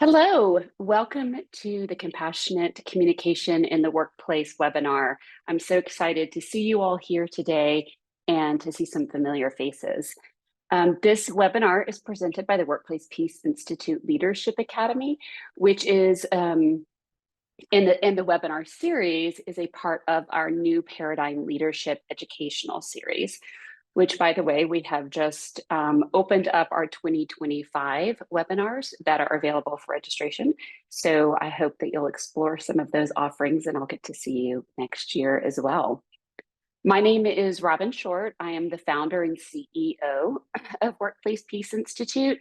Hello, welcome to the Compassionate Communication in the Workplace webinar. I'm so excited to see you all here today and to see some familiar faces. This webinar is presented by the Workplace Peace Institute Leadership Academy, which is in the webinar series is a part of our new Paradigm Leadership Educational Series, which, by the way, we have just opened up our 2025 webinars that are available for registration. So I hope that you'll explore some of those offerings, and I'll get to see you next year as well. My name is Robin Short. I am the founder and CEO of Workplace Peace Institute.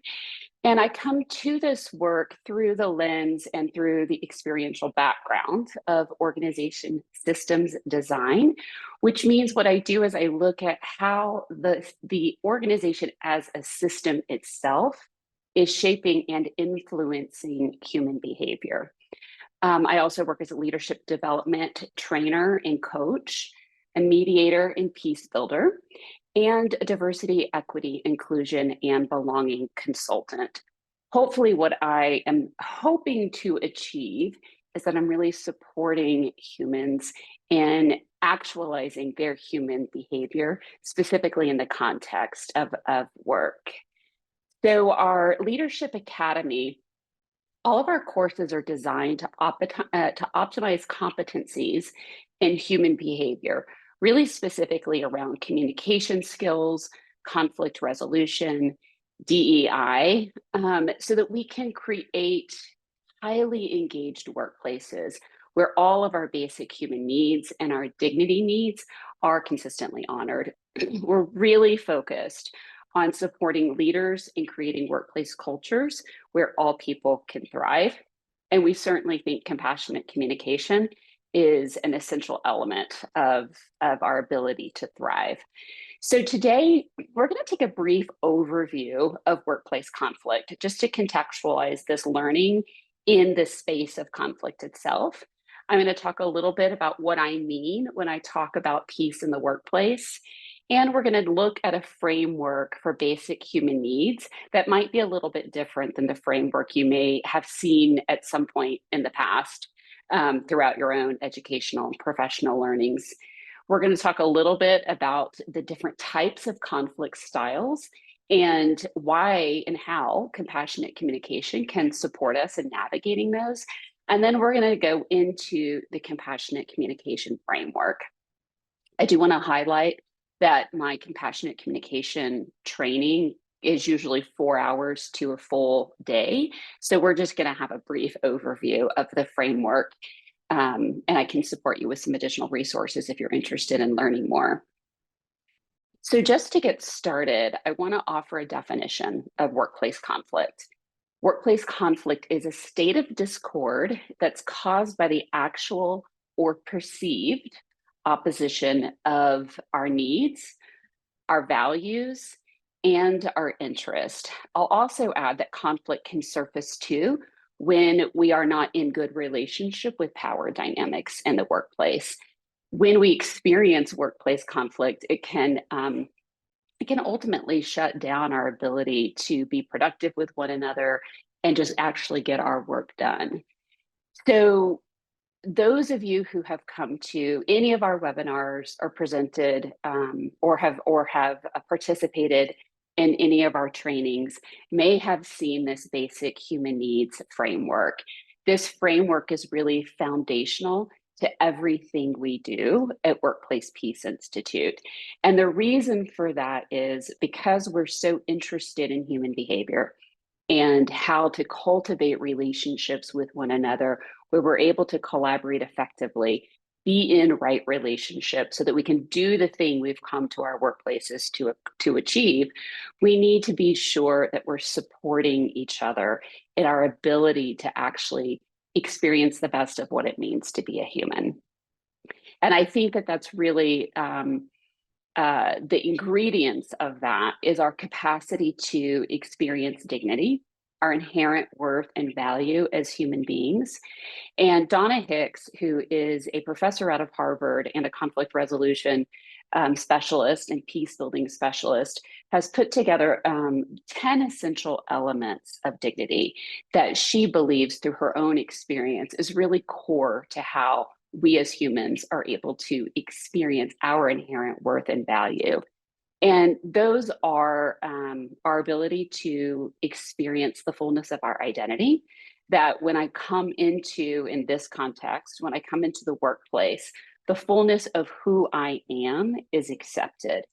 And I come to this work through the lens and through the experiential background of organization systems design, which means what I do is I look at how the organization as a system itself is shaping and influencing human behavior. I also work as a leadership development trainer and coach, a mediator and peace builder, and a diversity, equity, inclusion, and belonging consultant. Hopefully, what I am hoping to achieve is that I'm really supporting humans in actualizing their human behavior, specifically in the context of work. So our Leadership Academy, all of our courses are designed to optimize competencies in human behavior, really specifically around communication skills, conflict resolution, DEI, so that we can create highly engaged workplaces where all of our basic human needs and our dignity needs are consistently honored. We're really focused on supporting leaders in creating workplace cultures where all people can thrive. And we certainly think compassionate communication is an essential element of our ability to thrive. So today, we're going to take a brief overview of workplace conflict, just to contextualize this learning in the space of conflict itself. I'm going to talk a little bit about what I mean when I talk about peace in the workplace. And we're going to look at a framework for basic human needs that might be a little bit different than the framework you may have seen at some point in the past throughout your own educational and professional learnings. We're going to talk a little bit about the different types of conflict styles and why and how compassionate communication can support us in navigating those. And then we're going to go into the compassionate communication framework. I do want to highlight that my compassionate communication training is usually 4 hours to a full day. So we're just going to have a brief overview of the framework. And I can support you with some additional resources if you're interested in learning more. So just to get started, I want to offer a definition of workplace conflict. Workplace conflict is a state of discord that's caused by the actual or perceived opposition of our needs, our values, and our interest. I'll also add that conflict can surface too when we are not in good relationship with power dynamics in the workplace. When we experience workplace conflict, it can ultimately shut down our ability to be productive with one another and just actually get our work done. So those of you who have come to any of our webinars or presented or have participated in any of our trainings may have seen this basic human needs framework. This framework is really foundational to everything we do at Workplace Peace Institute. And the reason for that is because we're so interested in human behavior and how to cultivate relationships with one another where we're able to collaborate effectively, be in right relationships so that we can do the thing we've come to our workplaces to achieve. We need to be sure that we're supporting each other in our ability to actually experience the best of what it means to be a human. And I think that that's really the ingredients of that is our capacity to experience dignity, our inherent worth and value as human beings. And Donna Hicks, who is a professor out of Harvard and a conflict resolution specialist and peace building specialist, has put together 10 essential elements of dignity that she believes through her own experience is really core to how we as humans are able to experience our inherent worth and value. And those are our ability to experience the fullness of our identity. That when I come into, in this context, when I come into the workplace, the fullness of who I am is accepted,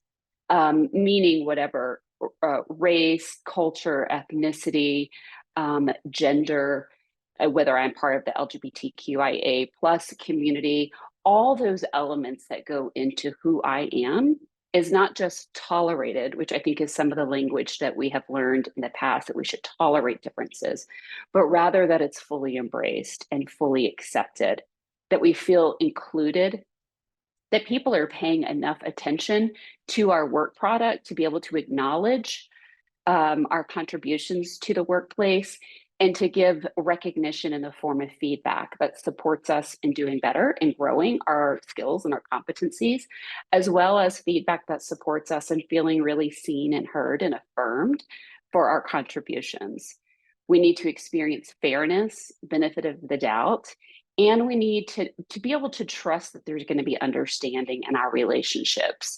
meaning whatever race, culture, ethnicity, gender, whether I'm part of the LGBTQIA plus community, all those elements that go into who I am is not just tolerated, which I think is some of the language that we have learned in the past that we should tolerate differences, but rather that it's fully embraced and fully accepted, that we feel included, that people are paying enough attention to our work product to be able to acknowledge our contributions to the workplace and to give recognition in the form of feedback that supports us in doing better and growing our skills and our competencies, as well as feedback that supports us in feeling really seen and heard and affirmed for our contributions. We need to experience fairness, benefit of the doubt, and we need to be able to trust that there's going to be understanding in our relationships.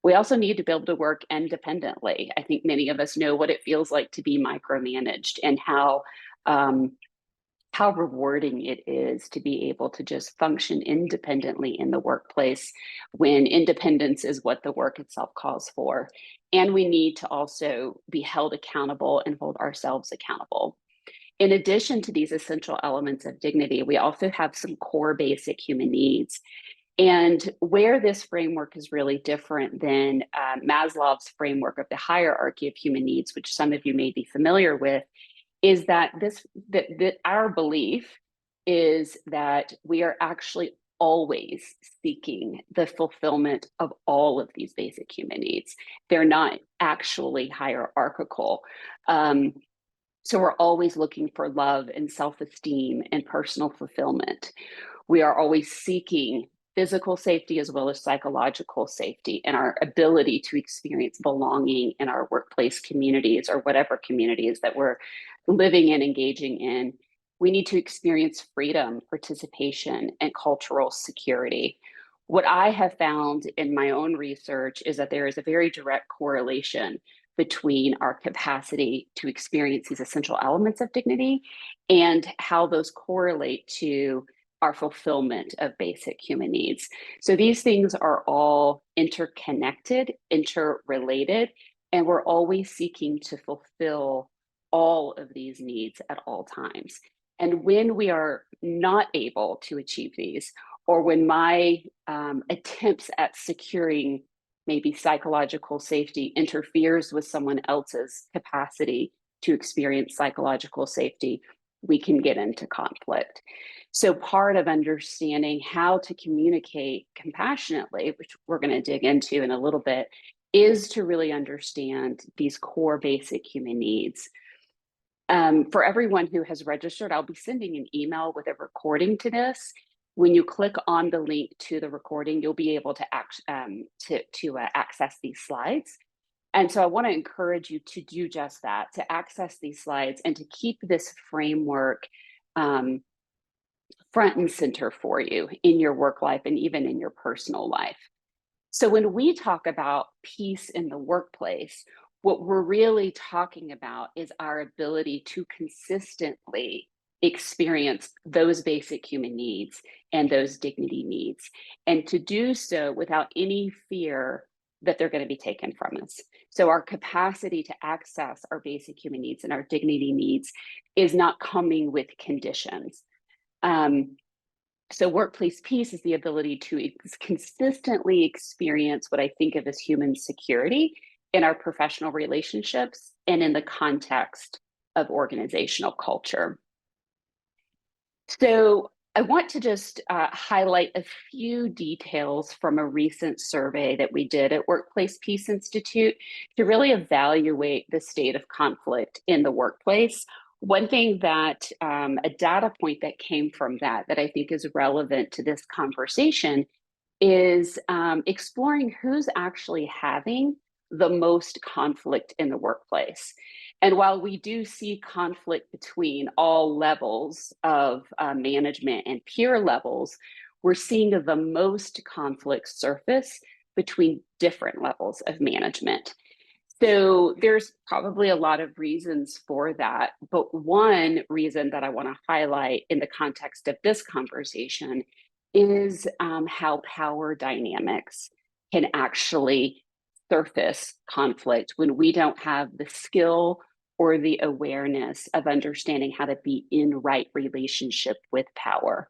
We also need to be able to work independently. I think many of us know what it feels like to be micromanaged and how rewarding it is to be able to just function independently in the workplace when independence is what the work itself calls for. And we need to also be held accountable and hold ourselves accountable. In addition to these essential elements of dignity, we also have some core basic human needs. And where this framework is really different than Maslow's framework of the hierarchy of human needs, which some of you may be familiar with, is that our belief is that we are actually always seeking the fulfillment of all of these basic human needs. They're not actually hierarchical. So we're always looking for love and self-esteem and personal fulfillment. We are always seeking physical safety as well as psychological safety and our ability to experience belonging in our workplace communities or whatever communities that we're living and engaging in. We need to experience freedom, participation, and cultural security. What I have found in my own research is that there is a very direct correlation between our capacity to experience these essential elements of dignity and how those correlate to our fulfillment of basic human needs. So these things are all interconnected, interrelated, and we're always seeking to fulfill all of these needs at all times. And when we are not able to achieve these, or when my attempts at securing maybe psychological safety interferes with someone else's capacity to experience psychological safety, we can get into conflict. So part of understanding how to communicate compassionately, which we're going to dig into in a little bit, is to really understand these core basic human needs. For everyone who has registered, I'll be sending an email with a recording to this. When you click on the link to the recording, you'll be able to access these slides. And so I want to encourage you to do just that, to access these slides and to keep this framework front and center for you in your work life and even in your personal life. So when we talk about peace in the workplace, what we're really talking about is our ability to consistently experience those basic human needs and those dignity needs, and to do so without any fear that they're going to be taken from us. So our capacity to access our basic human needs and our dignity needs is not coming with conditions. So workplace peace is the ability to consistently experience what I think of as human security in our professional relationships and in the context of organizational culture. So I want to just highlight a few details from a recent survey that we did at Workplace Peace Institute to really evaluate the state of conflict in the workplace. One thing that a data point that came from that I think is relevant to this conversation is exploring who's actually having the most conflict in the workplace. And while we do see conflict between all levels of management and peer levels, we're seeing the most conflict surface between different levels of management. So there's probably a lot of reasons for that. But one reason that I want to highlight in the context of this conversation is how power dynamics can actually surface conflict when we don't have the skill or the awareness of understanding how to be in right relationship with power.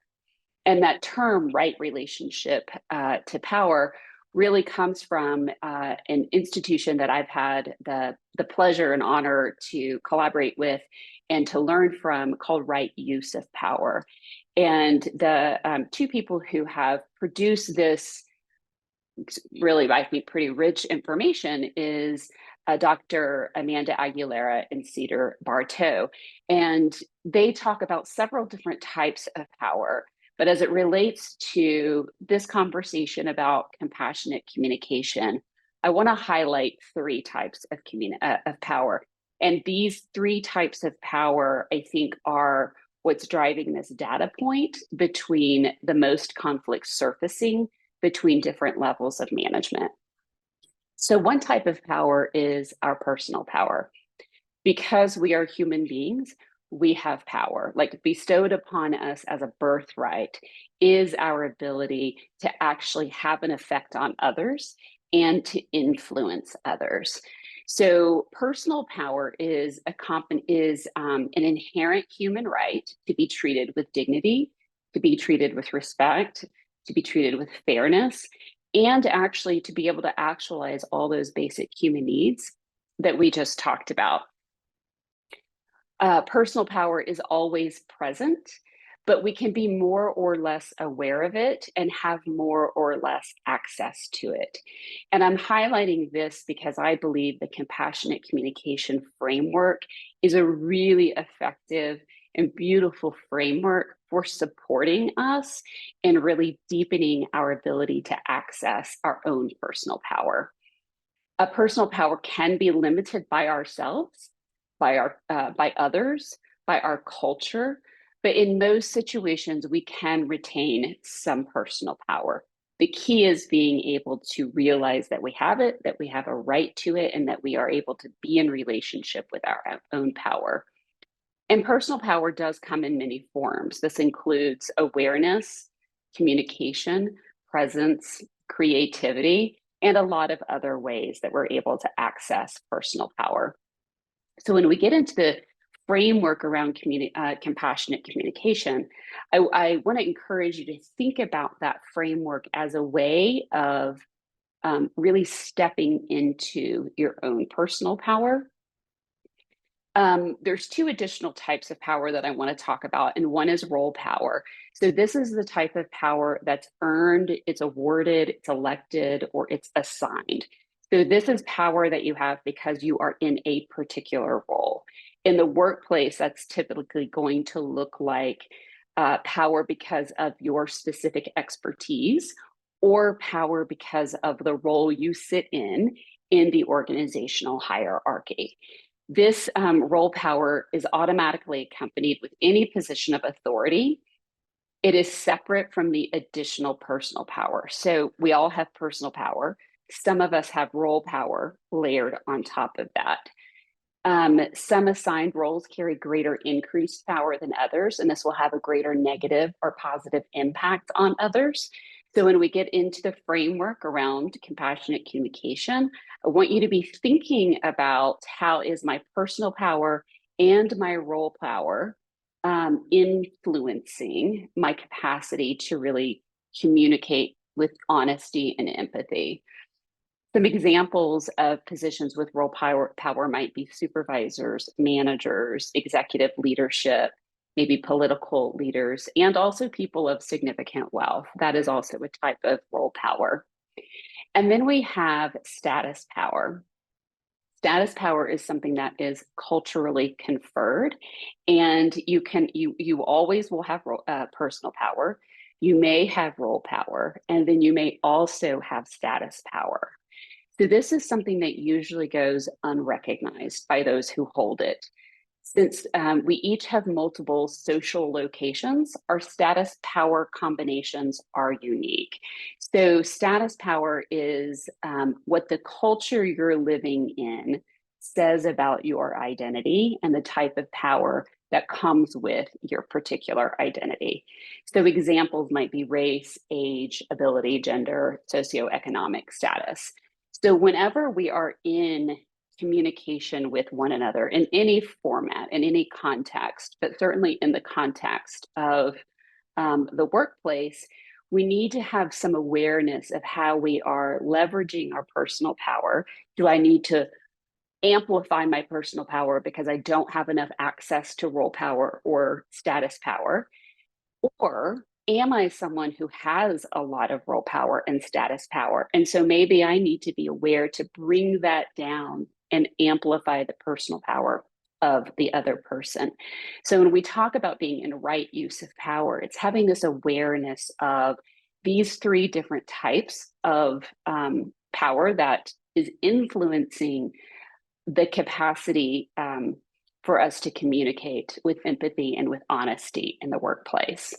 And that term, right relationship to power, really comes from an institution that I've had the pleasure and honor to collaborate with and to learn from, called Right Use of Power. And the two people who have produced this really, I think, pretty rich information is Dr. Amanda Aguilera and Cedar Bartow. And they talk about several different types of power. But as it relates to this conversation about compassionate communication, I want to highlight three types of power. And these three types of power, I think, are what's driving this data point between the most conflict surfacing between different levels of management. So one type of power is our personal power. Because we are human beings, we have power. Like bestowed upon us as a birthright is our ability to actually have an effect on others and to influence others. So personal power is an inherent human right to be treated with dignity, to be treated with respect, to be treated with fairness, and actually to be able to actualize all those basic human needs that we just talked about. Personal power is always present, but we can be more or less aware of it and have more or less access to it. And I'm highlighting this because I believe the compassionate communication framework is a really effective and beautiful framework for supporting us and really deepening our ability to access our own personal power. A personal power can be limited by ourselves, by others, by our culture, but in most situations we can retain some personal power. The key is being able to realize that we have it, that we have a right to it, and that we are able to be in relationship with our own power. And personal power does come in many forms. This includes awareness, communication, presence, creativity, and a lot of other ways that we're able to access personal power. So when we get into the framework around compassionate communication, I want to encourage you to think about that framework as a way of really stepping into your own personal power. There's two additional types of power that I want to talk about, and one is role power. So this is the type of power that's earned, it's awarded, it's elected, or it's assigned. So this is power that you have because you are in a particular role. In the workplace, that's typically going to look like power because of your specific expertise, or power because of the role you sit in the organizational hierarchy. This role power is automatically accompanied with any position of authority. It is separate from the additional personal power. So we all have personal power. Some of us have role power layered on top of that. Some assigned roles carry greater increased power than others, and this will have a greater negative or positive impact on others. So when we get into the framework around compassionate communication, I want you to be thinking about how is my personal power and my role power influencing my capacity to really communicate with honesty and empathy. Some examples of positions with role power might be supervisors, managers, executive leadership, maybe political leaders, and also people of significant wealth. That is also a type of role power. And then we have status power. Status power is something that is culturally conferred, and you always will have personal power. You may have role power, and then you may also have status power. So this is something that usually goes unrecognized by those who hold it. Since we each have multiple social locations, our status power combinations are unique. So status power is what the culture you're living in says about your identity and the type of power that comes with your particular identity. So examples might be race, age, ability, gender, socioeconomic status. So whenever we are in communication with one another in any format, in any context, but certainly in the context of the workplace, we need to have some awareness of how we are leveraging our personal power. Do I need to amplify my personal power because I don't have enough access to role power or status power? Or am I someone who has a lot of role power and status power? And so maybe I need to be aware to bring that down and amplify the personal power of the other person. So when we talk about being in right use of power, it's having this awareness of these three different types of power that is influencing the capacity for us to communicate with empathy and with honesty in the workplace.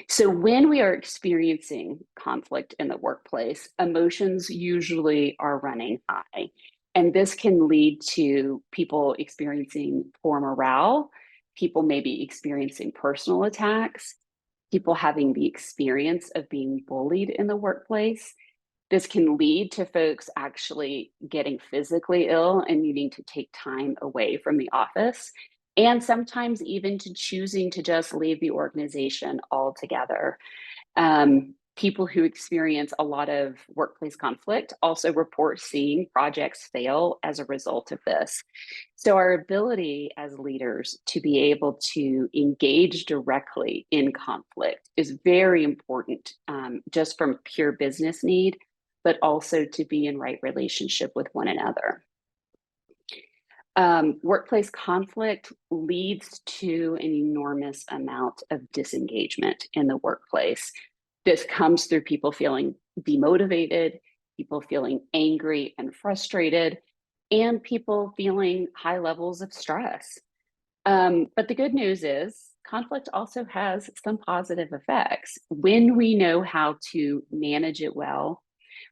So when we are experiencing conflict in the workplace, emotions usually are running high. And this can lead to people experiencing poor morale, people maybe experiencing personal attacks, people having the experience of being bullied in the workplace. This can lead to folks actually getting physically ill and needing to take time away from the office, and sometimes even to choosing to just leave the organization altogether. People who experience a lot of workplace conflict also report seeing projects fail as a result of this. So, our ability as leaders to be able to engage directly in conflict is very important, just from pure business need, but also to be in right relationship with one another. Workplace conflict leads to an enormous amount of disengagement in the workplace. This comes through people feeling demotivated, people feeling angry and frustrated, and people feeling high levels of stress. But the good news is conflict also has some positive effects. When we know how to manage it well,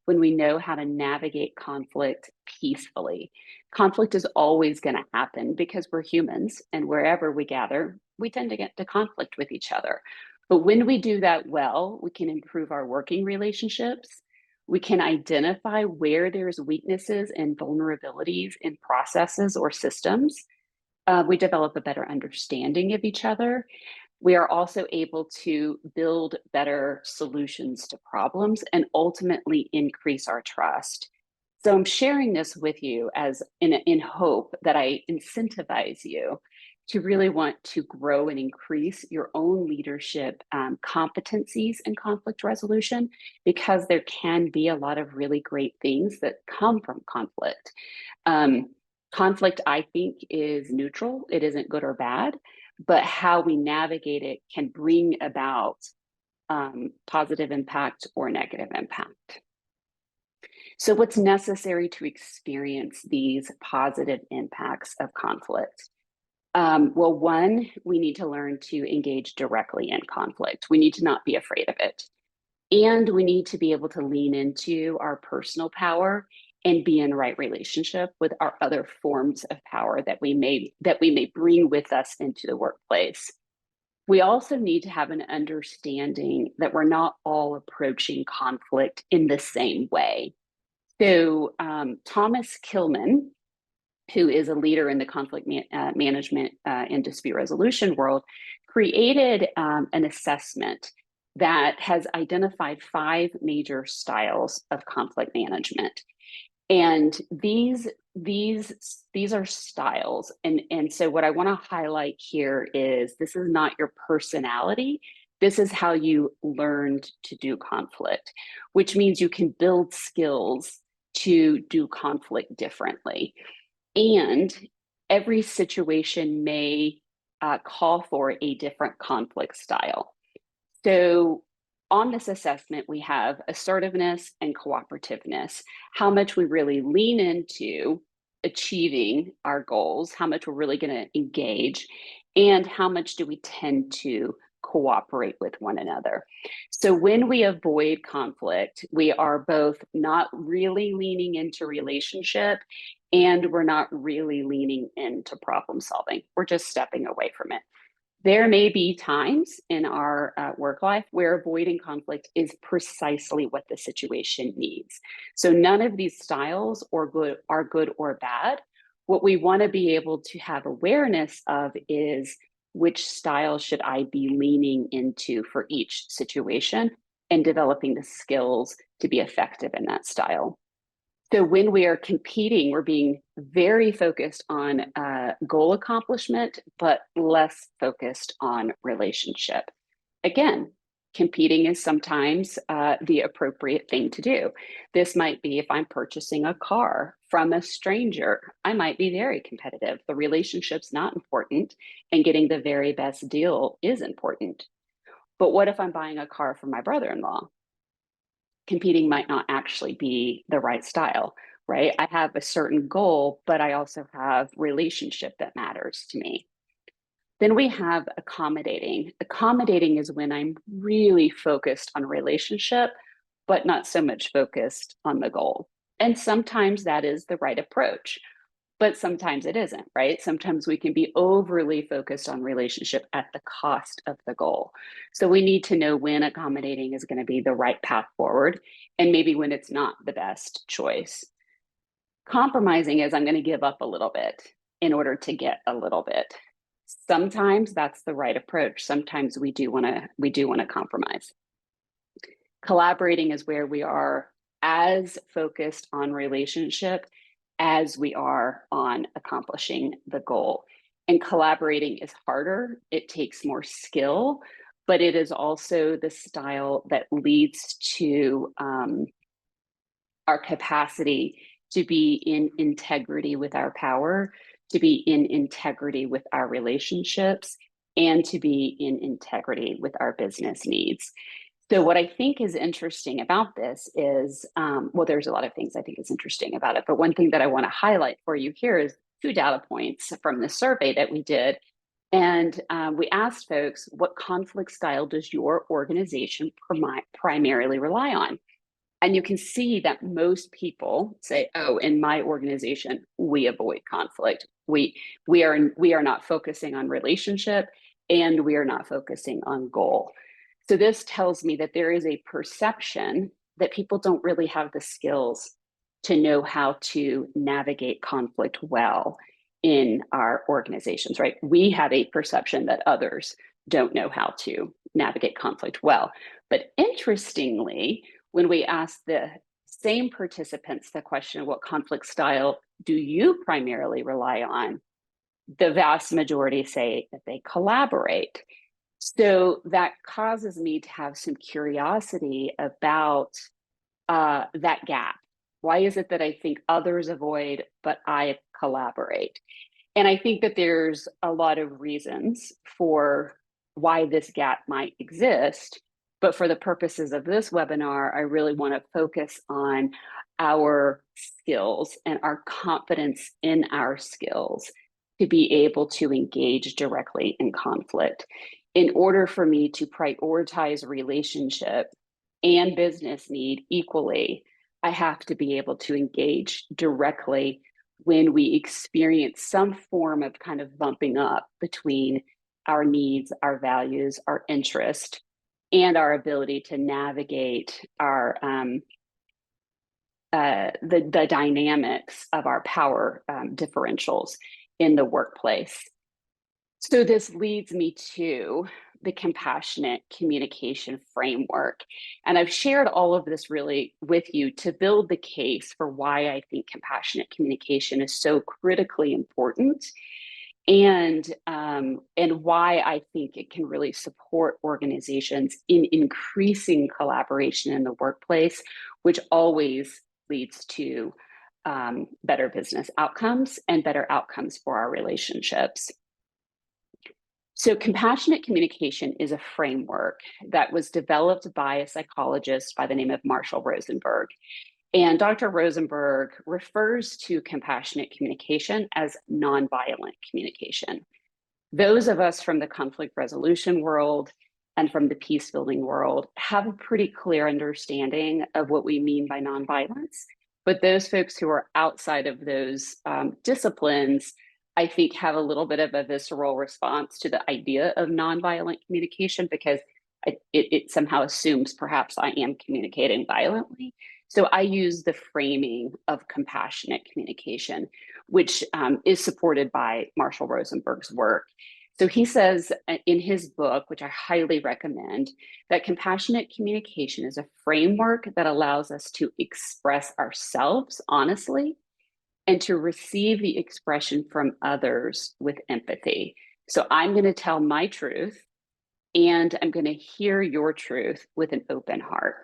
when we know how to navigate conflict peacefully. Conflict is always going to happen because we're humans, and wherever we gather, we tend to get into conflict with each other. But when we do that well, we can improve our working relationships. We can identify where there's weaknesses and vulnerabilities in processes or systems. We develop a better understanding of each other. We are also able to build better solutions to problems and ultimately increase our trust. So I'm sharing this with you as in hope that I incentivize you to really want to grow and increase your own leadership competencies in conflict resolution, because there can be a lot of really great things that come from conflict. Conflict, I think, is neutral. It isn't good or bad, but how we navigate it can bring about positive impact or negative impact. So what's necessary to experience these positive impacts of conflict? Well, one, we need to learn to engage directly in conflict. We need to not be afraid of it. And we need to be able to lean into our personal power and be in right relationship with our other forms of power that we may bring with us into the workplace. We also need to have an understanding that we're not all approaching conflict in the same way. So Thomas Kilmann, who is a leader in the conflict management and dispute resolution world, created an assessment that has identified 5 major styles of conflict management. And these are styles. And so what I want to highlight here is this is not your personality. This is how you learned to do conflict, which means you can build skills to do conflict differently. And every situation may call for a different conflict style. So on this assessment, we have assertiveness and cooperativeness, how much we really lean into achieving our goals, how much we're really going to engage, and how much do we tend to cooperate with one another. So when we avoid conflict, we are both not really leaning into relationship and we're not really leaning into problem solving. We're just stepping away from it. There may be times in our work life where avoiding conflict is precisely what the situation needs. So none of these styles are good or bad. What we want to be able to have awareness of is which style should I be leaning into for each situation and developing the skills to be effective in that style. So when we are competing, we're being very focused on goal accomplishment, but less focused on relationship. Again, competing is sometimes the appropriate thing to do. This might be if I'm purchasing a car from a stranger, I might be very competitive. The relationship's not important, and getting the very best deal is important. But what if I'm buying a car from my brother-in-law? Competing might not actually be the right style, right? I have a certain goal, but I also have relationship that matters to me. Then we have accommodating. Accommodating is when I'm really focused on relationship, but not so much focused on the goal. And sometimes that is the right approach, but sometimes it isn't, right? Sometimes we can be overly focused on relationship at the cost of the goal. So we need to know when accommodating is going to be the right path forward and maybe when it's not the best choice. Compromising is I'm going to give up a little bit in order to get a little bit. Sometimes that's the right approach. Sometimes we do want to compromise. Collaborating is where we are as focused on relationship as we are on accomplishing the goal. And collaborating is harder, it takes more skill, but it is also the style that leads to our capacity to be in integrity with our power, to be in integrity with our relationships, and to be in integrity with our business needs. So what I think is interesting about this is, well, there's a lot of things I think is interesting about it, but one thing that I want to highlight for you here is 2 data points from the survey that we did. And we asked folks, what conflict style does your organization primarily rely on? And you can see that most people say, oh, in my organization, we avoid conflict. We are not focusing on relationship and we are not focusing on goal. So this tells me that there is a perception that people don't really have the skills to know how to navigate conflict well in our organizations, right? We have a perception that others don't know how to navigate conflict well. But interestingly, when we ask the same participants the question, what conflict style do you primarily rely on? The vast majority say that they collaborate. So that causes me to have some curiosity about that gap. Why is it that I think others avoid, but I collaborate? And I think that there's a lot of reasons for why this gap might exist. But for the purposes of this webinar, I really want to focus on our skills and our confidence in our skills to be able to engage directly in conflict. In order for me to prioritize relationship and business need equally, I have to be able to engage directly when we experience some form of kind of bumping up between our needs, our values, our interest, and our ability to navigate our the dynamics of our power differentials in the workplace. So this leads me to the compassionate communication framework. And I've shared all of this really with you to build the case for why I think compassionate communication is so critically important and why I think it can really support organizations in increasing collaboration in the workplace, which always leads to better business outcomes and better outcomes for our relationships. So compassionate communication is a framework that was developed by a psychologist by the name of Marshall Rosenberg. And Dr. Rosenberg refers to compassionate communication as nonviolent communication. Those of us from the conflict resolution world and from the peace building world have a pretty clear understanding of what we mean by nonviolence. But those folks who are outside of those disciplines, I think, have a little bit of a visceral response to the idea of nonviolent communication because it somehow assumes perhaps I am communicating violently. So I use the framing of compassionate communication, which is supported by Marshall Rosenberg's work. So he says in his book, which I highly recommend, that compassionate communication is a framework that allows us to express ourselves honestly and to receive the expression from others with empathy. So I'm going to tell my truth and I'm going to hear your truth with an open heart.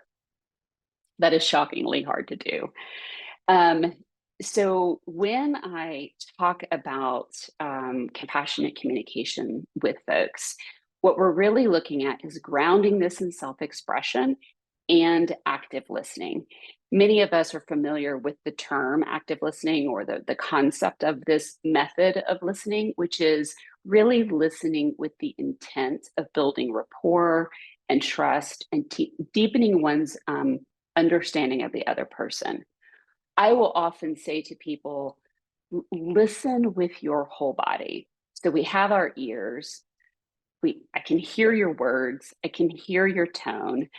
That is shockingly hard to do. So when I talk about compassionate communication with folks, what we're really looking at is grounding this in self-expression and active listening. Many of us are familiar with the term active listening or the concept of this method of listening, which is really listening with the intent of building rapport and trust and deepening one's understanding of the other person. I will often say to people, listen with your whole body. So we have our ears. I can hear your words. I can hear your tone.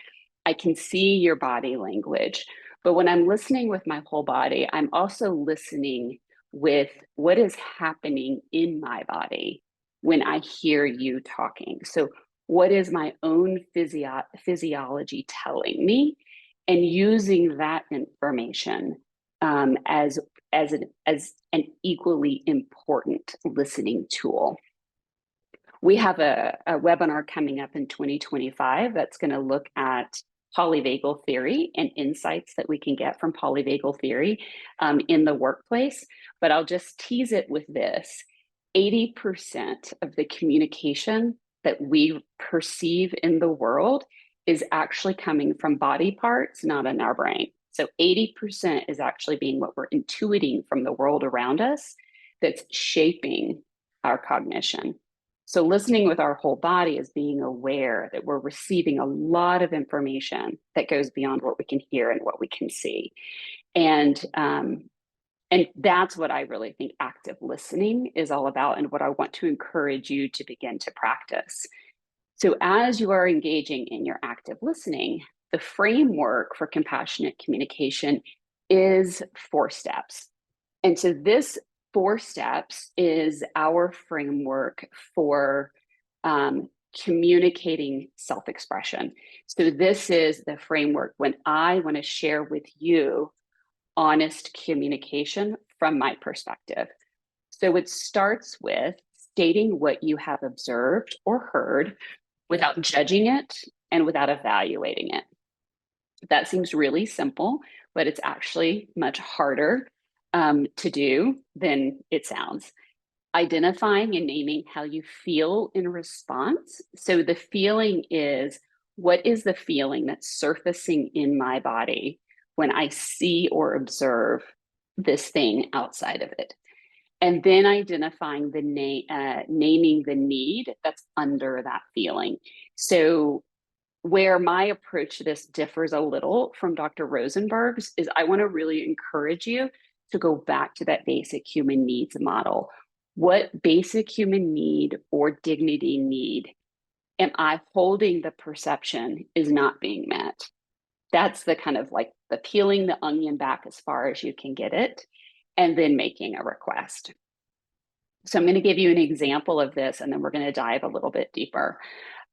I can see your body language. But when I'm listening with my whole body, I'm also listening with what is happening in my body when I hear you talking. So what is my own physiology telling me? And using that information as an equally important listening tool. We have a webinar coming up in 2025 that's going to look at polyvagal theory and insights that we can get from polyvagal theory in the workplace. But I'll just tease it with this. 80% of the communication that we perceive in the world is actually coming from body parts, not in our brain. So 80% is actually being what we're intuiting from the world around us that's shaping our cognition. So listening with our whole body is being aware that we're receiving a lot of information that goes beyond what we can hear and what we can see. And that's what I really think active listening is all about and what I want to encourage you to begin to practice. So as you are engaging in your active listening, the framework for compassionate communication is 4 steps. And so this 4 steps is our framework for communicating self-expression. So this is the framework when I want to share with you honest communication from my perspective. So it starts with stating what you have observed or heard without judging it and without evaluating it. That seems really simple, but it's actually much harder to do than it sounds. Identifying and naming how you feel in response. So the feeling is, what is the feeling that's surfacing in my body when I see or observe this thing outside of it? And then identifying the naming the need that's under that feeling. So where my approach to this differs a little from Dr. Rosenberg's is I want to really encourage you to go back to that basic human needs model. What basic human need or dignity need am I holding the perception is not being met? That's the kind of like the peeling the onion back as far as you can get it, and then making a request. So I'm going to give you an example of this, and then we're going to dive a little bit deeper.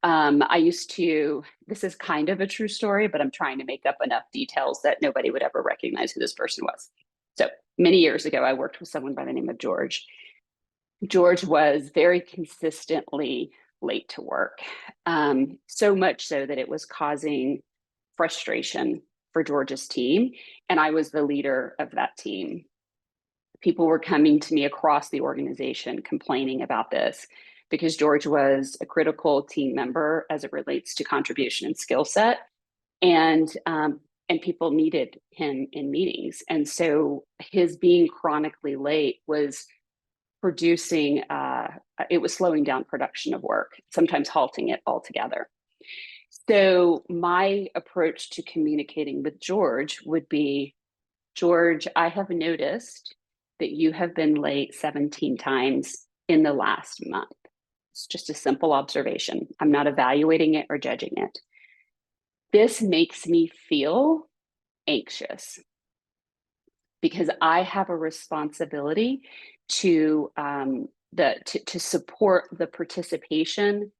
This is kind of a true story, but I'm trying to make up enough details that nobody would ever recognize who this person was. So many years ago, I worked with someone by the name of George. George was very consistently late to work, so much so that it was causing frustration for George's team, and I was the leader of that team. People were coming to me across the organization complaining about this. because George was a critical team member as it relates to contribution and skill set. And people needed him in meetings. And so his being chronically late was producing, it was slowing down production of work, sometimes halting it altogether. So my approach to communicating with George would be, George, I have noticed that you have been late 17 times in the last month. It's just a simple observation. I'm not evaluating it or judging it. This makes me feel anxious because I have a responsibility to to support the participation,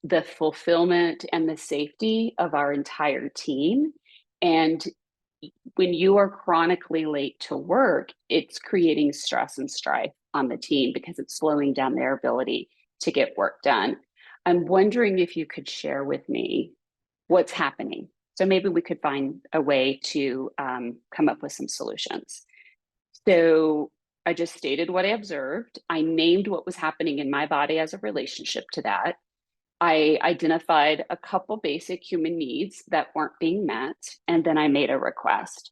the fulfillment, and the safety of our entire team. And when you are chronically late to work, it's creating stress and strife on the team because it's slowing down their ability to get work done. I'm wondering if you could share with me what's happening. So maybe we could find a way to come up with some solutions. So I just stated what I observed. I named what was happening in my body as a relationship to that. I identified a couple basic human needs that weren't being met, and then I made a request.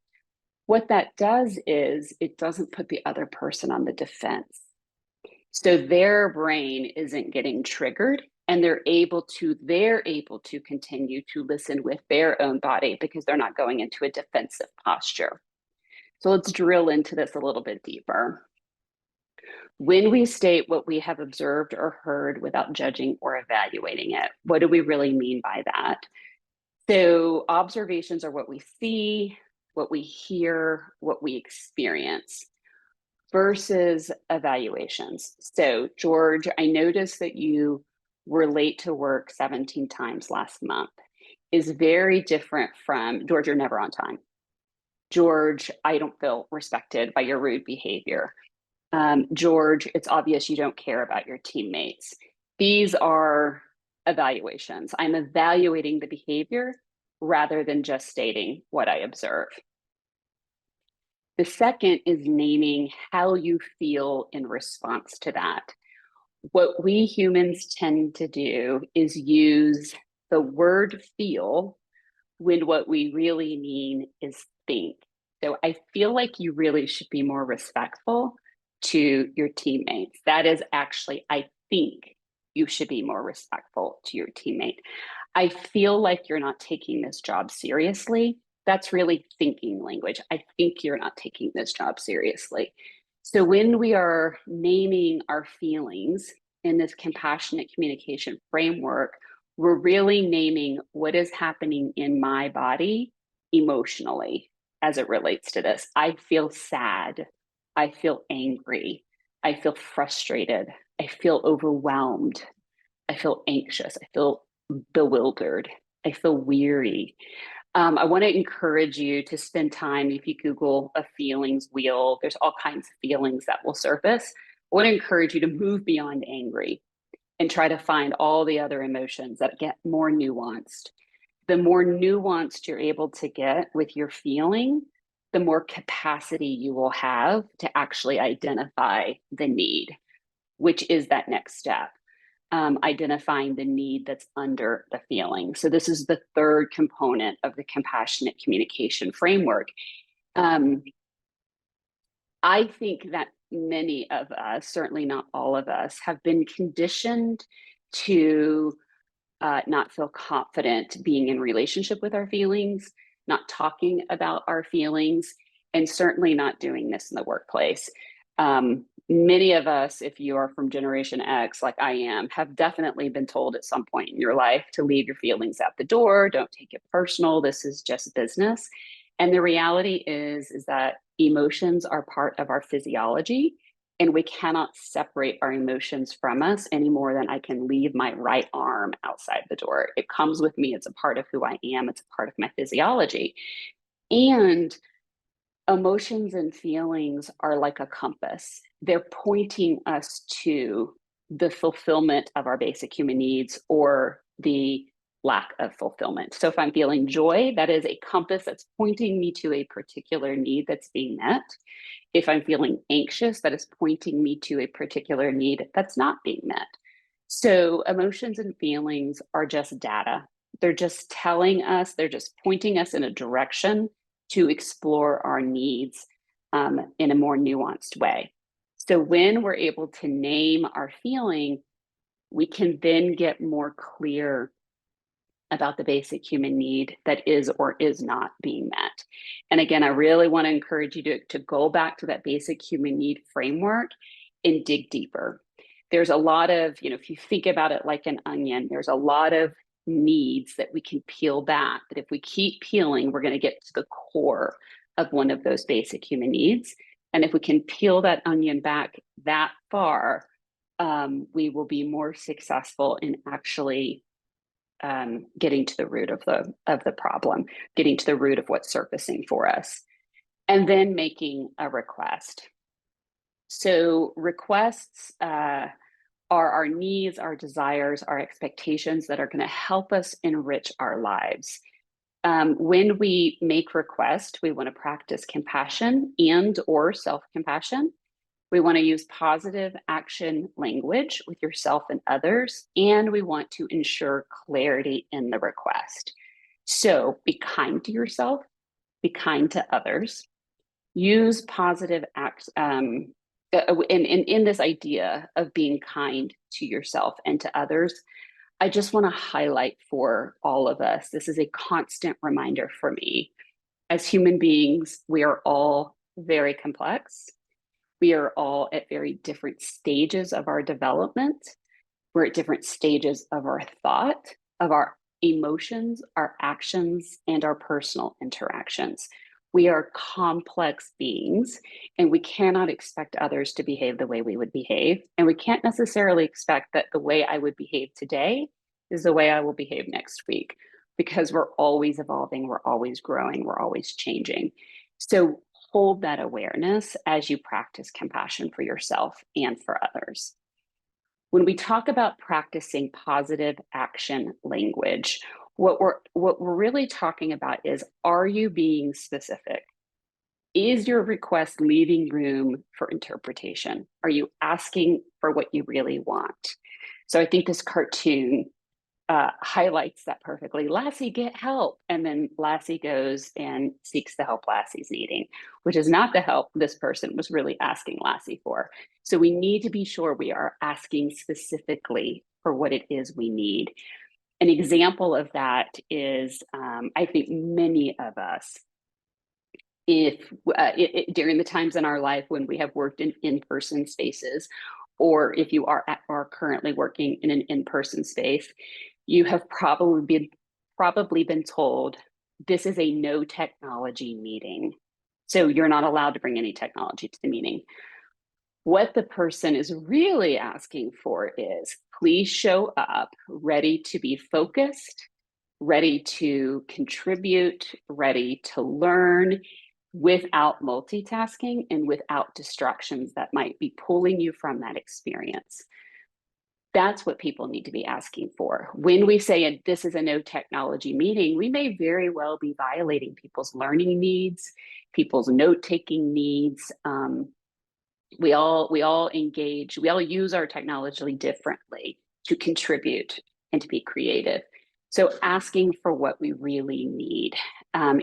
What that does is it doesn't put the other person on the defense. So their brain isn't getting triggered, and they're able to continue to listen with their own body because they're not going into a defensive posture. So let's drill into this a little bit deeper. When we state what we have observed or heard without judging or evaluating it, what do we really mean by that? So observations are what we see, what we hear, what we experience, versus evaluations. So George, I noticed that you were late to work 17 times last month is very different from, George, you're never on time. George, I don't feel respected by your rude behavior. George, it's obvious you don't care about your teammates. These are evaluations. I'm evaluating the behavior rather than just stating what I observe. The second is naming how you feel in response to that. What we humans tend to do is use the word feel when what we really mean is think. So I feel like you really should be more respectful to your teammates. That is actually, I think you should be more respectful to your teammate. I feel like you're not taking this job seriously. That's really thinking language. I think you're not taking this job seriously. So when we are naming our feelings in this compassionate communication framework, we're really naming what is happening in my body emotionally as it relates to this. I feel sad. I feel angry. I feel frustrated. I feel overwhelmed. I feel anxious. I feel bewildered. I feel weary. I want to encourage you to spend time. If you Google a feelings wheel, there's all kinds of feelings that will surface. I want to encourage you to move beyond angry and try to find all the other emotions that get more nuanced. The more nuanced you're able to get with your feeling, the more capacity you will have to actually identify the need, which is that next step. Identifying the need that's under the feeling. So this is the third component of the compassionate communication framework. I think that many of us, certainly not all of us, have been conditioned to not feel confident being in relationship with our feelings, not talking about our feelings, and certainly not doing this in the workplace. Many of us, if you are from Generation X, like I am, have definitely been told at some point in your life to leave your feelings at the door. Don't take it personal. This is just business. And the reality is that emotions are part of our physiology, and we cannot separate our emotions from us any more than I can leave my right arm outside the door. It comes with me. It's a part of who I am. It's a part of my physiology. And emotions and feelings are like a compass. They're pointing us to the fulfillment of our basic human needs or the lack of fulfillment. So if I'm feeling joy, that is a compass that's pointing me to a particular need that's being met. If I'm feeling anxious, that is pointing me to a particular need that's not being met. So emotions and feelings are just data. They're just telling us, they're just pointing us in a direction to explore our needs in a more nuanced way. So when we're able to name our feeling, we can then get more clear about the basic human need that is or is not being met. And again, I really want to encourage you to go back to that basic human need framework and dig deeper. There's a lot of, if you think about it like an onion, there's a lot of needs that we can peel back. But if we keep peeling, we're going to get to the core of one of those basic human needs. And if we can peel that onion back that far, we will be more successful in actually getting to the root of the problem, getting to the root of what's surfacing for us, and then making a request. So requests are our needs, our desires, our expectations that are going to help us enrich our lives. When we make requests, we want to practice compassion and or self-compassion. We want to use positive action language with yourself and others, and we want to ensure clarity in the request. So be kind to yourself, be kind to others, use positive acts. In this idea of being kind to yourself and to others, I just want to highlight for all of us, this is a constant reminder for me. As human beings, we are all very complex. We are all at very different stages of our development. We're at different stages of our thought, of our emotions, our actions, and our personal interactions. We are complex beings, and we cannot expect others to behave the way we would behave. And we can't necessarily expect that the way I would behave today is the way I will behave next week, because we're always evolving, we're always growing, we're always changing. So hold that awareness as you practice compassion for yourself and for others. When we talk about practicing positive action language, what we're really talking about is, are you being specific? Is your request leaving room for interpretation? Are you asking for what you really want? So I think this cartoon highlights that perfectly. Lassie, get help. And then Lassie goes and seeks the help Lassie's needing, which is not the help this person was really asking Lassie for. So we need to be sure we are asking specifically for what it is we need. An example of that is, I think many of us, if during the times in our life when we have worked in in-person spaces, or if you are currently working in an in-person space, you have probably been told this is a no technology meeting. So you're not allowed to bring any technology to the meeting. What the person is really asking for is, please show up ready to be focused, ready to contribute, ready to learn, without multitasking and without distractions that might be pulling you from that experience. That's what people need to be asking for. When we say this is a no technology meeting, we may very well be violating people's learning needs, people's note-taking needs. We all engage, we all use our technology differently to contribute and to be creative. So asking for what we really need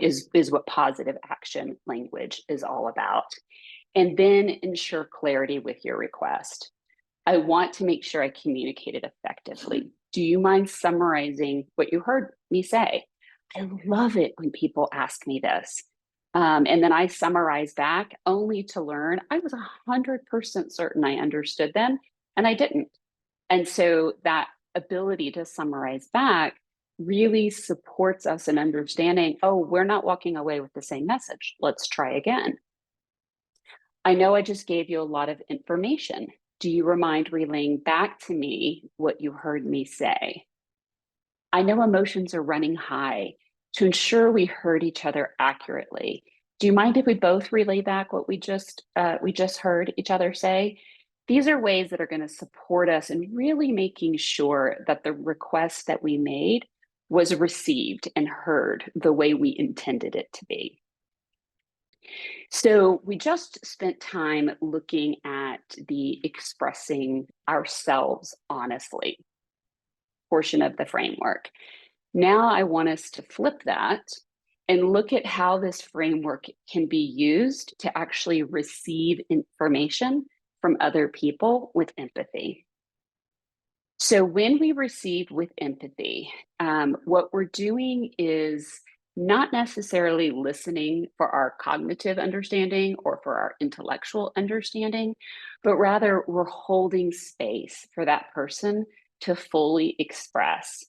is what positive action language is all about. And then ensure clarity with your request. I want to make sure I communicate it effectively. Do you mind summarizing what you heard me say? I love it when people ask me this. And then I summarize back only to learn I was 100% certain I understood them and I didn't. And so that ability to summarize back really supports us in understanding, oh, we're not walking away with the same message. Let's try again. I know I just gave you a lot of information. Do you mind relaying back to me what you heard me say? I know emotions are running high. To ensure we heard each other accurately, do you mind if we both relay back what we just heard each other say? These are ways that are going to support us in really making sure that the request that we made was received and heard the way we intended it to be. So we just spent time looking at the expressing ourselves honestly portion of the framework. Now I want us to flip that and look at how this framework can be used to actually receive information from other people with empathy. So when we receive with empathy, what we're doing is not necessarily listening for our cognitive understanding or for our intellectual understanding, but rather we're holding space for that person to fully express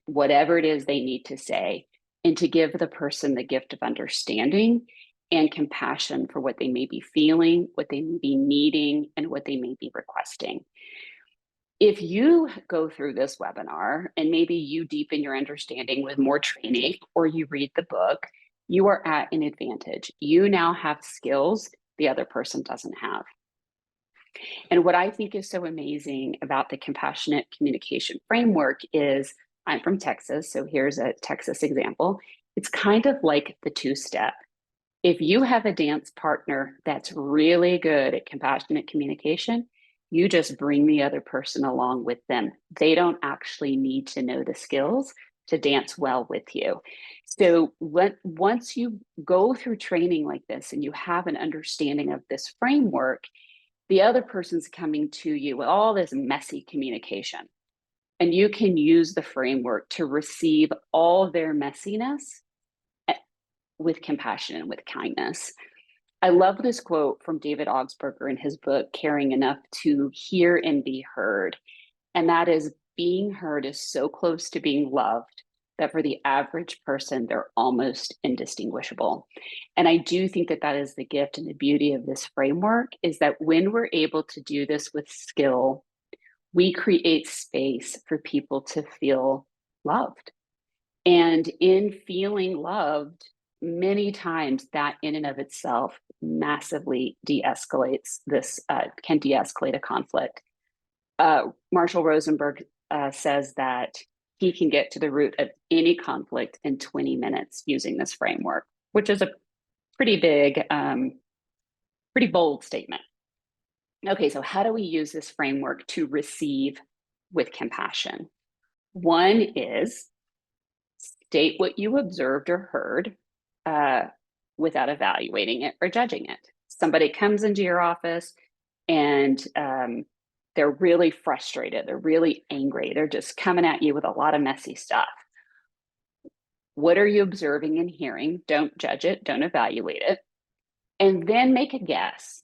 whatever it is they need to say, and to give the person the gift of understanding and compassion for what they may be feeling, what they may be needing, and what they may be requesting. If you go through this webinar and maybe you deepen your understanding with more training or you read the book, you are at an advantage. You now have skills the other person doesn't have. And what I think is so amazing about the compassionate communication framework is, I'm from Texas, so here's a Texas example. It's kind of like the two-step. If you have a dance partner that's really good at compassionate communication, you just bring the other person along with them. They don't actually need to know the skills to dance well with you. So once you go through training like this and you have an understanding of this framework, the other person's coming to you with all this messy communication. And you can use the framework to receive all their messiness with compassion and with kindness. I love this quote from David Augsburger in his book, Caring Enough to Hear and Be Heard. And that is, being heard is so close to being loved that for the average person, they're almost indistinguishable. And I do think that that is the gift and the beauty of this framework, is that when we're able to do this with skill, we create space for people to feel loved. And in feeling loved, many times that in and of itself massively de-escalates this, can de-escalate a conflict. Marshall Rosenberg says that he can get to the root of any conflict in 20 minutes using this framework, which is a pretty big, pretty bold statement. Okay, so how do we use this framework to receive with compassion? One is state what you observed or heard without evaluating it or judging it. Somebody comes into your office and they're really frustrated, they're really angry, they're just coming at you with a lot of messy stuff. What are you observing and hearing? Don't judge it, don't evaluate it. And then make a guess.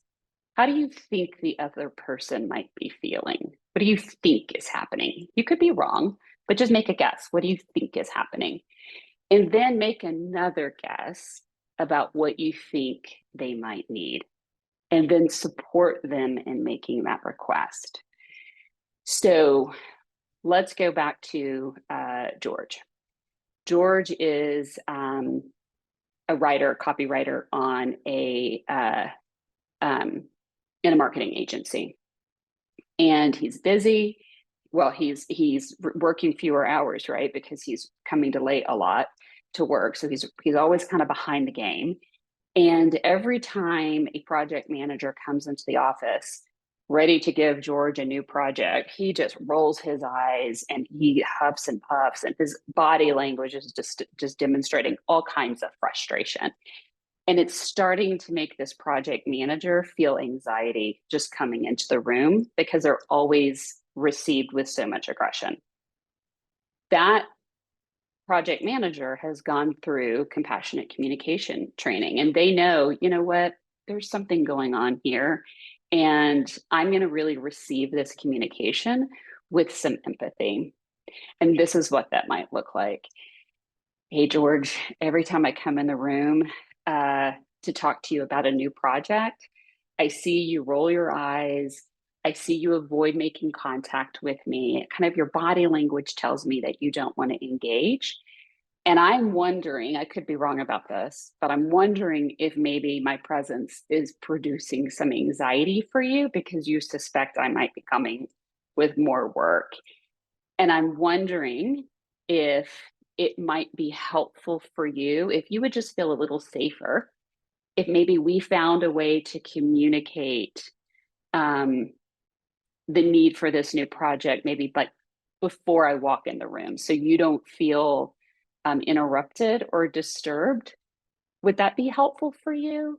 How do you think the other person might be feeling? What do you think is happening? You could be wrong, but just make a guess. What do you think is happening? And then make another guess about what you think they might need, and then support them in making that request. So let's go back to George. George is a writer, copywriter on in a marketing agency, and he's busy. Well, he's working fewer hours, right? Because he's coming to late a lot to work. So he's always kind of behind the game. And every time a project manager comes into the office ready to give George a new project, he just rolls his eyes and he huffs and puffs, and his body language is just demonstrating all kinds of frustration. And it's starting to make this project manager feel anxiety just coming into the room, because they're always received with so much aggression. That project manager has gone through compassionate communication training, and they know, you know what, there's something going on here, and I'm going to really receive this communication with some empathy. And this is what that might look like. Hey, George, every time I come in the room to talk to you about a new project, I see you roll your eyes. I see you avoid making contact with me. Kind of your body language tells me that you don't want to engage. And I'm wondering, I could be wrong about this, but I'm wondering if maybe my presence is producing some anxiety for you because you suspect I might be coming with more work. And I'm wondering if it might be helpful for you if you would just feel a little safer, if maybe we found a way to communicate the need for this new project, maybe like before I walk in the room, so you don't feel interrupted or disturbed. Would that be helpful for you?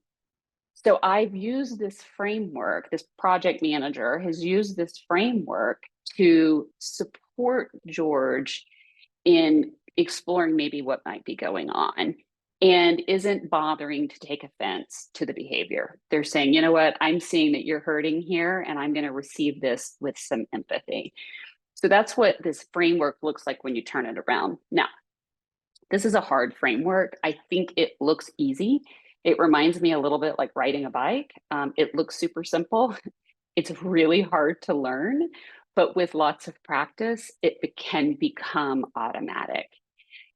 So I've used this framework, this project manager has used this framework to support George in exploring maybe what might be going on and isn't bothering to take offense to the behavior. They're saying, you know what, I'm seeing that you're hurting here and I'm going to receive this with some empathy. So that's what this framework looks like when you turn it around. Now, this is a hard framework. I think it looks easy. It reminds me a little bit like riding a bike. It looks super simple. It's really hard to learn, but with lots of practice, it can become automatic.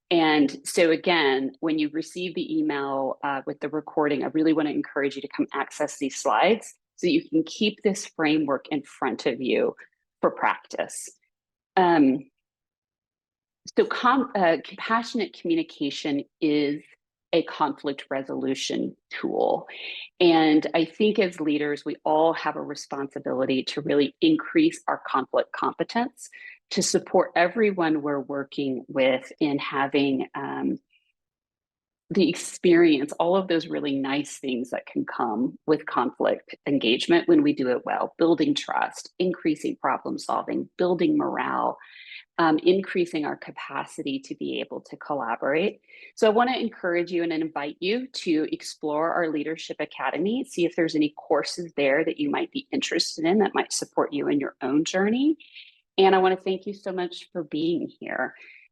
And so again, when you receive the email with the recording, I really want to encourage you to come access these slides so you can keep this framework in front of you for practice. So compassionate communication is a conflict resolution tool. And I think as leaders, we all have a responsibility to really increase our conflict competence to support everyone we're working with in having the experience, all of those really nice things that can come with conflict engagement when we do it well, building trust, increasing problem solving, building morale, increasing our capacity to be able to collaborate. So I want to encourage you and invite you to explore our Leadership Academy, see if there's any courses there that you might be interested in that might support you in your own journey. And I want to thank you so much for being here.